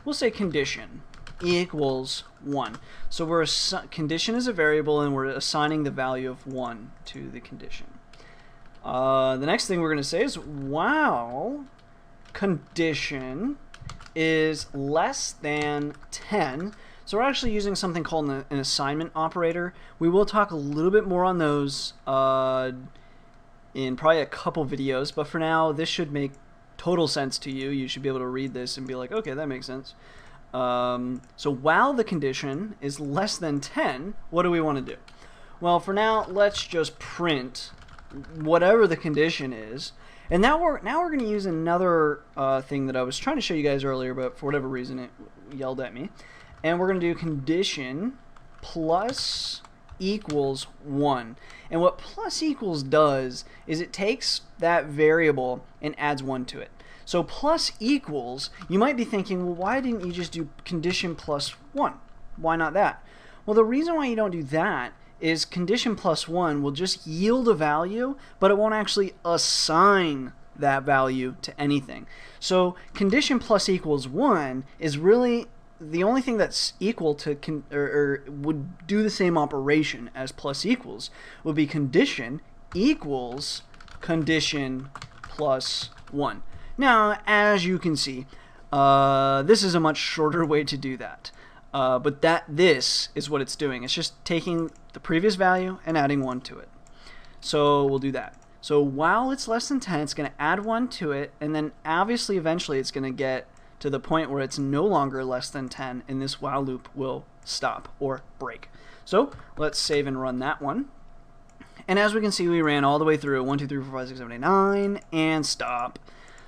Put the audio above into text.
we'll say condition equals 1. So we're condition is a variable, and we're assigning the value of 1 to the condition. The next thing we're going to say is while condition is less than 10. So we're actually using something called an assignment operator. We will talk a little bit more on those in probably a couple videos, but for now this should make total sense to you. You should be able to read this and be like, okay, that makes sense. So while the condition is less than 10, what do we want to do? Well, for now, let's just print whatever the condition is. And now we're going to use another thing that I was trying to show you guys earlier, but for whatever reason it yelled at me. And we're going to do condition plus equals 1. And what plus equals does is it takes that variable and adds 1 to it. So plus equals, you might be thinking, well, why didn't you just do condition plus 1? Why not that? Well, the reason why you don't do that is condition plus 1 will just yield a value, but it won't actually assign that value to anything. So condition plus equals 1 is really the only thing that's equal to or would do the same operation as plus equals would be condition equals condition plus 1. Now, as you can see, this is a much shorter way to do that. But this is what it's doing. It's just taking the previous value and adding 1 to it. So we'll do that. So while it's less than 10, it's going to add 1 to it, and then obviously eventually it's going to get to the point where it's no longer less than 10, and this while loop will stop or break. So let's save and run that one. And as we can see, we ran all the way through 1, 2, 3, 4, 5, 6, 7, 8, 9, and stop.